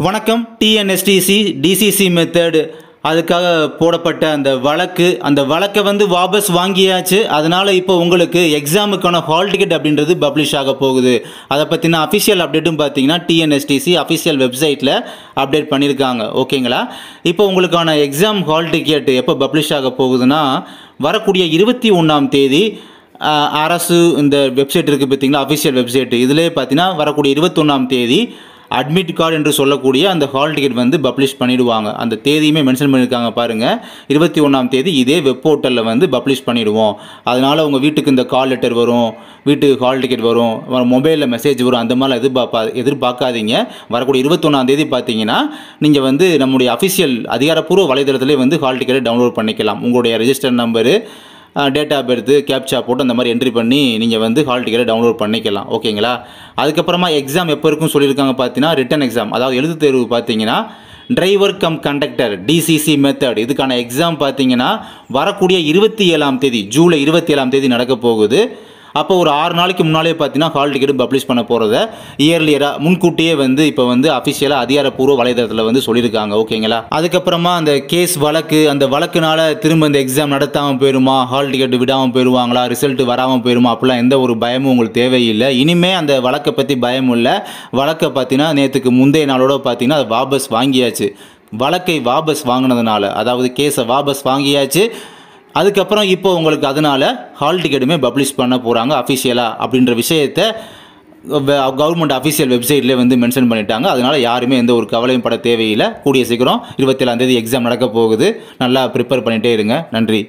வணக்கம். TNSTC டிசிசி method அதுக்காக போடப்பட்ட அந்த வழக்கை வந்து வாபஸ் வாங்கியாச்சு. அதனால் இப்போ உங்களுக்கு எக்ஸாமுக்கான ஹால் டிக்கெட் அப்படின்றது பப்ளிஷ் ஆக போகுது. அதை பற்றின அஃபிஷியல் அப்டேட்டும் பார்த்தீங்கன்னா டிஎன்எஸ்டிசி அஃபிஷியல் வெப்சைட்டில் அப்டேட் பண்ணியிருக்காங்க. ஓகேங்களா? இப்போ உங்களுக்கான எக்ஸாம் ஹால் டிக்கெட் எப்போ பப்ளிஷ் ஆக போகுதுன்னா வரக்கூடிய 21ஆம் தேதி அரசு இந்த வெப்சைட் இருக்குது பார்த்தீங்களா, அஃபிஷியல் வெப்சைட். இதிலே பார்த்தீங்கன்னா வரக்கூடிய 21ஆம் தேதி அட்மிட் கார்டு என்று சொல்லக்கூடிய அந்த ஹால் டிக்கெட் வந்து பப்ளிஷ் பண்ணிவிடுவாங்க. அந்த தேதியுமே மென்ஷன் பண்ணியிருக்காங்க பாருங்கள். 21ஆம் தேதி இதே வெப் போர்ட்டலில் வந்து பப்ளிஷ் பண்ணிவிடுவோம். அதனால் உங்கள் வீட்டுக்கு இந்த கால் லெட்டர் வரும், வீட்டுக்கு ஹால் டிக்கெட் வரும், மொபைலில் மெசேஜ் வரும், அந்த மாதிரிலாம் எதிர்பார்க்காதீங்க. வரக்கூடிய 21ஆம் தேதி பார்த்தீங்கன்னா நீங்கள் வந்து நம்முடைய அஃபிஷியல் அதிகாரப்பூர்வ வலைதளத்திலே வந்து ஹால் டிக்கெட்டை டவுன்லோட் பண்ணிக்கலாம். உங்களுடைய register number, date of birth, captcha போட்டு அந்த மாதிரி என்ட்ரி பண்ணி நீங்கள் வந்து ஹால் டிக்கெட்டை டவுன்லோட் பண்ணிக்கலாம். ஓகேங்களா? அதுக்கப்புறமா எக்ஸாம் எப்போ இருக்குன்னு சொல்லியிருக்காங்க பார்த்தீங்கன்னா ரிட்டன் எக்ஸாம், அதாவது எழுத்து தேர்வு பார்த்தீங்கன்னா டிரைவர் கம் கண்டக்டர் டிசிசி மெத்தட் இதுக்கான எக்ஸாம் பார்த்தீங்கன்னா வரக்கூடிய 27ஆம் தேதி ஜூலை 27ஆம் தேதி நடக்க போகுது. அப்போ ஒரு 6 நாளைக்கு முன்னாலே பார்த்தீங்கன்னா ஹால் டிக்கெட் பப்ளிஷ் பண்ண போகிறத இயர்லியராக முன்கூட்டியே வந்து இப்போ வந்து அஃபிஷியலாக அதிகாரப்பூர்வ வலைதளத்தில் வந்து சொல்லியிருக்காங்க. ஓகேங்களா? அதுக்கப்புறமா அந்த கேஸ் அந்த வழக்குனால திரும்ப இந்த எக்ஸாம் நடத்தாமல் போயிடுமா, ஹால் டிக்கெட் விடாமல் போயிடுவாங்களா, ரிசல்ட் வராமல் போயிடுமா, அப்படிலாம் எந்த ஒரு பயமும் உங்களுக்கு தேவையில்லை. இனிமேல் அந்த வழக்கை பற்றி பயம் இல்லை. வழக்கை பார்த்தீங்கன்னா நேற்றுக்கு முந்தைய நாளோட பார்த்தீங்கன்னா அதை வாபஸ் வாங்கியாச்சு. வழக்கை வாபஸ் வாங்கினதுனால, அதாவது கேஸை வாபஸ் வாங்கியாச்சு. அதுக்கப்புறம் இப்போ உங்களுக்கு அதனால் ஹால் டிக்கெட்டுமே பப்ளிஷ் பண்ண போகிறாங்க அஃபிஷியலாக அப்படின்ற விஷயத்தை கவர்மெண்ட் அஃபிஷியல் வெப்சைட்லேயே வந்து மென்ஷன் பண்ணிட்டாங்க. அதனால் யாருமே எந்த ஒரு கவலையும் பட தேவையில்லை. கூடிய சீக்கிரம் 27ஆம் தேதி எக்ஸாம் நடக்க போகுது. நல்லா ப்ரிப்பேர் பண்ணிகிட்டே இருங்க. நன்றி.